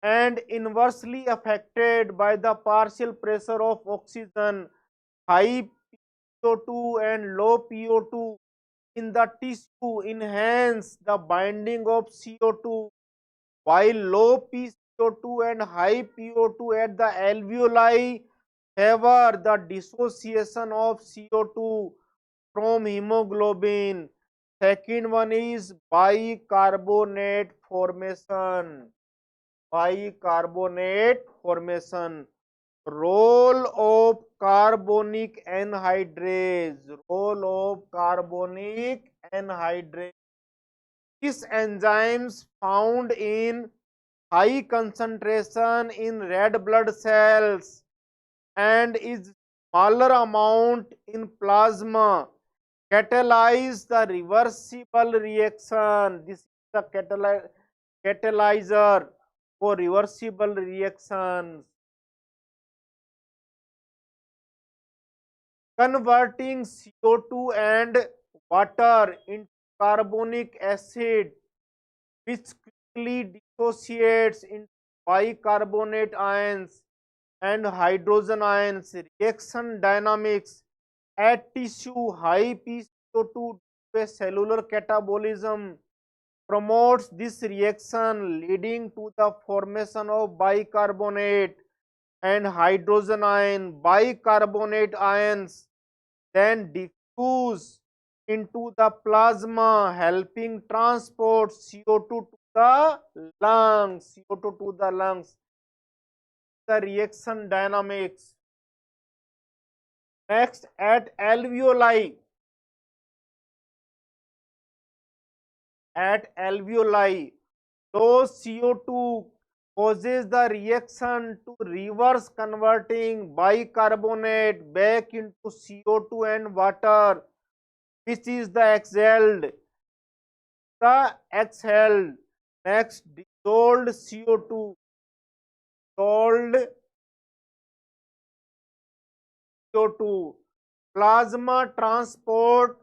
and inversely affected by the partial pressure of oxygen. High PO2 and low PO2 in the tissue enhance the binding of CO2, while low PCO2 and high PO2 at the alveoli favor the dissociation of CO2 from hemoglobin. Second one is bicarbonate formation. Bicarbonate formation. Role of carbonic anhydrase. Role of carbonic anhydrase. This enzymes found in high concentration in red blood cells and is smaller amount in plasma catalyze the reversible reaction. This is the catalyzer for reversible reactions. Converting CO2 and water into carbonic acid, which quickly dissociates into bicarbonate ions and hydrogen ions. Reaction dynamics at tissue. High PCO2 due to a cellular catabolism promotes this reaction, leading to the formation of bicarbonate and hydrogen ion. Bicarbonate ions then diffuse into the plasma, helping transport CO2 to the lungs. CO2 to the lungs. The reaction dynamics. Next, at alveoli. At alveoli, low CO2 causes the reaction to reverse converting bicarbonate back into CO2 and water, which is the exhaled. The exhaled. Next, dissolved CO2. Dissolved CO2. Plasma transport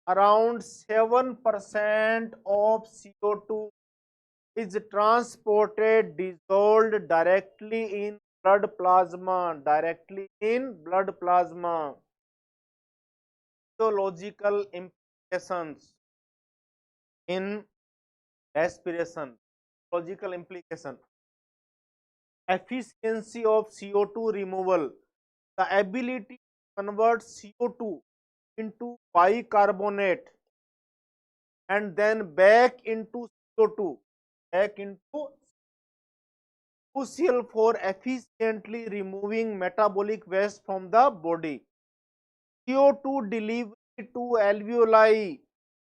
around 7% of CO2 is transported dissolved directly in blood plasma. Directly in blood plasma. Physiological implications in respiration. Physiological implication. Efficiency of CO2 removal. The ability to convert CO2 into bicarbonate and then back into CO2. Back into, crucial for efficiently removing metabolic waste from the body. CO2 delivery to alveoli.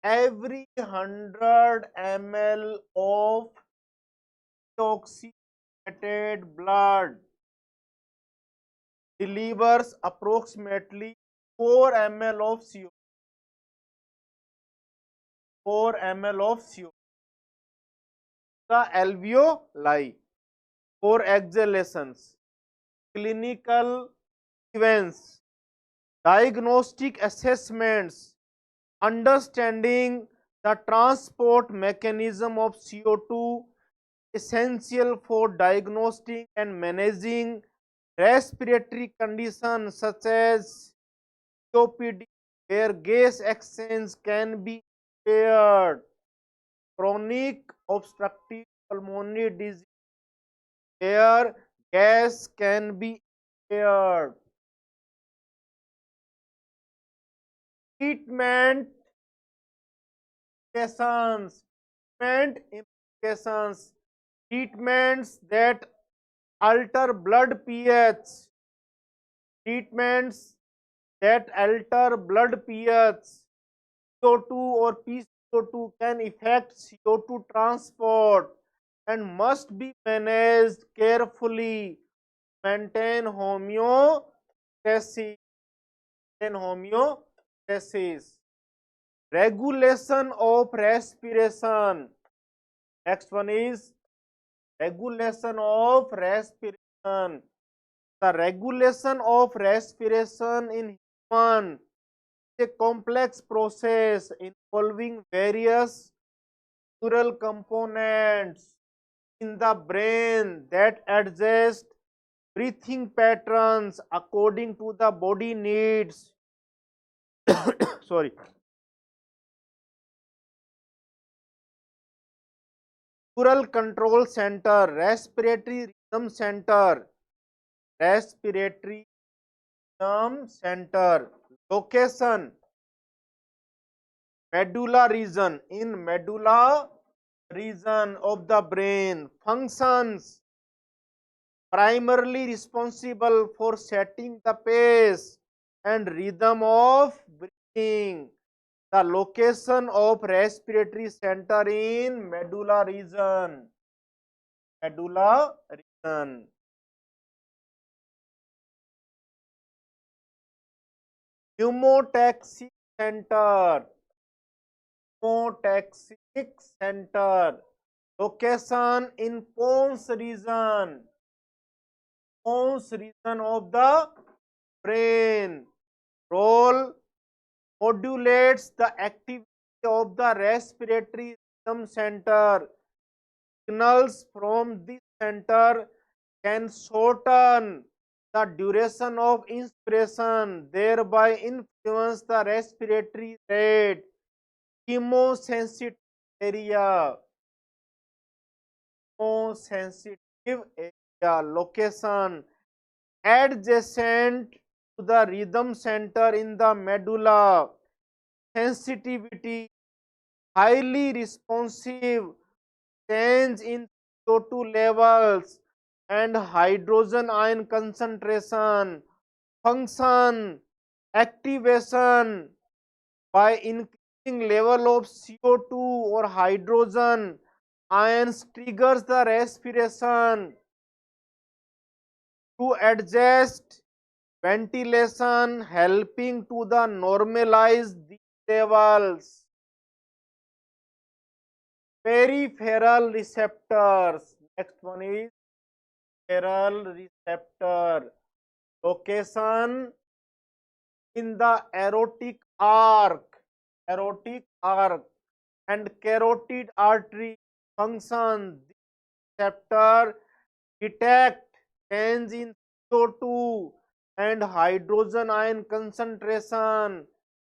Every 100 ml of oxygenated blood delivers approximately 4 ml of CO2. 4 ml of CO2. The alveoli for exhalations. Clinical events, diagnostic assessments, understanding the transport mechanism of CO2 essential for diagnosing and managing respiratory conditions such as COPD, where gas exchange can be impaired, chronic obstructive pulmonary disease, where gas can be impaired. Treatment implications, treatment implications, treatments that alter blood pH, treatments that alter blood pH, CO2 or PCO2 can affect CO2 transport and must be managed carefully. Maintain homeostasis. Homeostasis. Regulation of respiration. Next one is regulation of respiration. The regulation of respiration in human is a complex process involving various neural components in the brain that adjust breathing patterns according to the body needs. Sorry. Neural control center, respiratory rhythm center, respiratory rhythm center. Location, medulla region, in medulla region of the brain. Functions, primarily responsible for setting the pace and rhythm of breathing. The location of respiratory center in medulla region. Medulla region. Pneumotaxic center. Pneumotaxic center. Location in Pons region. Pons region of the brain. Role, modulates the activity of the respiratory rhythm center. Signals from this center can shorten the duration of inspiration, thereby influence the respiratory rate. Chemosensitive area. Chemosensitive area. Location, adjacent to the rhythm center in the medulla. Sensitivity, highly responsive, change in CO2 levels and hydrogen ion concentration. Function, activation, by increasing level of CO2 or hydrogen ions triggers the respiration. To adjust ventilation, helping to the normalize these levels. Peripheral receptors. Next one is peripheral receptor. Location in the aortic arc and carotid artery. Function, this receptor detect change in CO2 and hydrogen ion concentration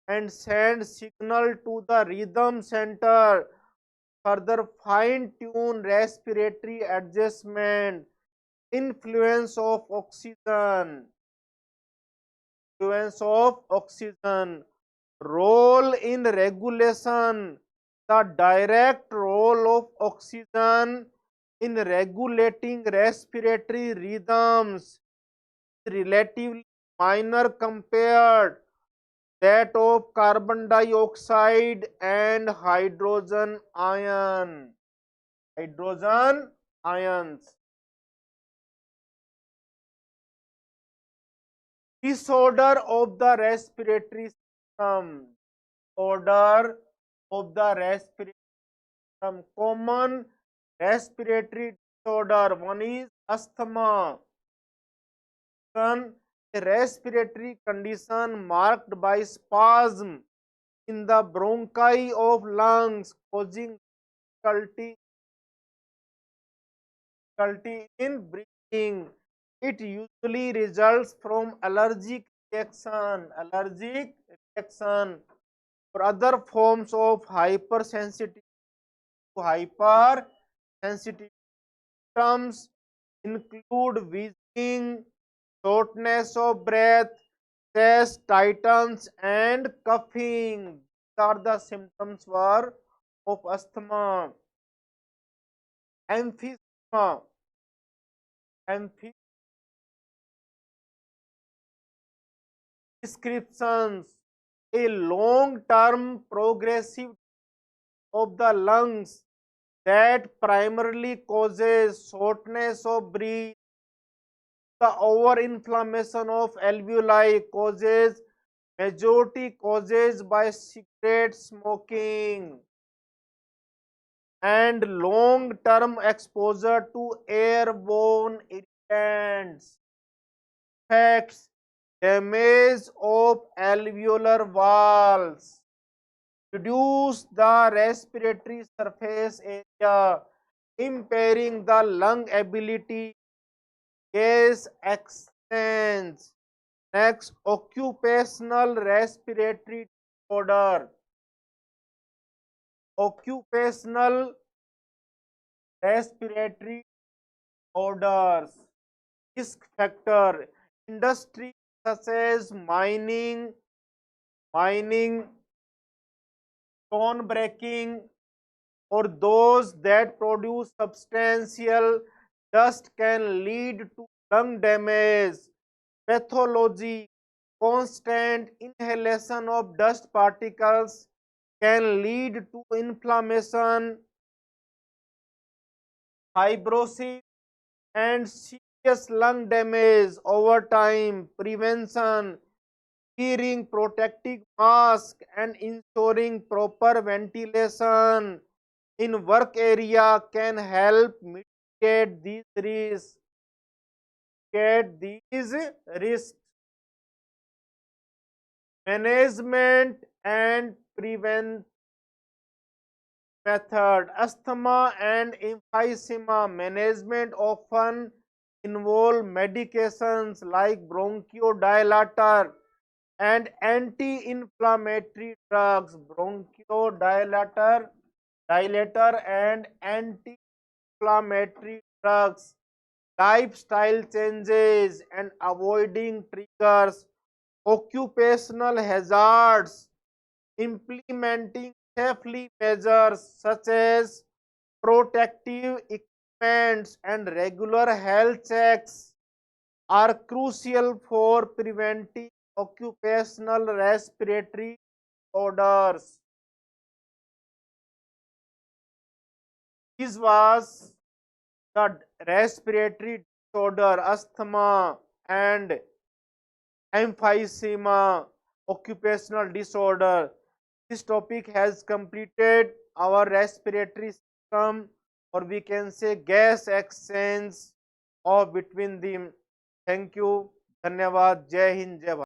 and send signal to the rhythm center. Further fine tune respiratory adjustment. Influence of oxygen. Influence of oxygen. Role in regulation. The direct role of oxygen in regulating respiratory rhythms is relatively minor compared that of carbon dioxide and hydrogen ion. Hydrogen ions. Disorder of the respiratory system. Disorder of the respiratory system. Common respiratory disorder. One is asthma. Second, a respiratory condition marked by spasm in the bronchi of lungs, causing difficulty in breathing. It usually results from allergic reaction, or other forms of hypersensitivity. Symptoms include wheezing, shortness of breath, chest tightens, and coughing. These are the symptoms of asthma. Emphysema. Emphy descriptions. A long-term progressive of the lungs that primarily causes shortness of breath. The overinflammation of alveoli causes majority causes by cigarette smoking, and long-term exposure to airborne irritants. Facts: damage of alveolar walls reduce the respiratory surface area, impairing the lung ability, gas exchange. Next, occupational respiratory disorder. Occupational respiratory disorders. Risk factor: industry such as mining, stone breaking, or those that produce substantial dust can lead to lung damage. Pathology: constant inhalation of dust particles can lead to inflammation, fibrosis, and serious lung damage over time. Prevention: wearing protective mask and ensuring proper ventilation in work area can help mitigate these risks. Management and prevention method. Asthma and emphysema management often involve medications like bronchodilator and anti-inflammatory drugs. Dilator and anti-inflammatory drugs. Lifestyle changes and avoiding triggers. Occupational hazards: implementing safety measures such as protective equipment and regular health checks are crucial for preventing occupational respiratory disorders. This was the respiratory disorder, asthma and emphysema, occupational disorder. This topic has completed our respiratory system, or we can say gas exchange of between them. Thank you. धन्यवाद. जय हिंद, जय भारत.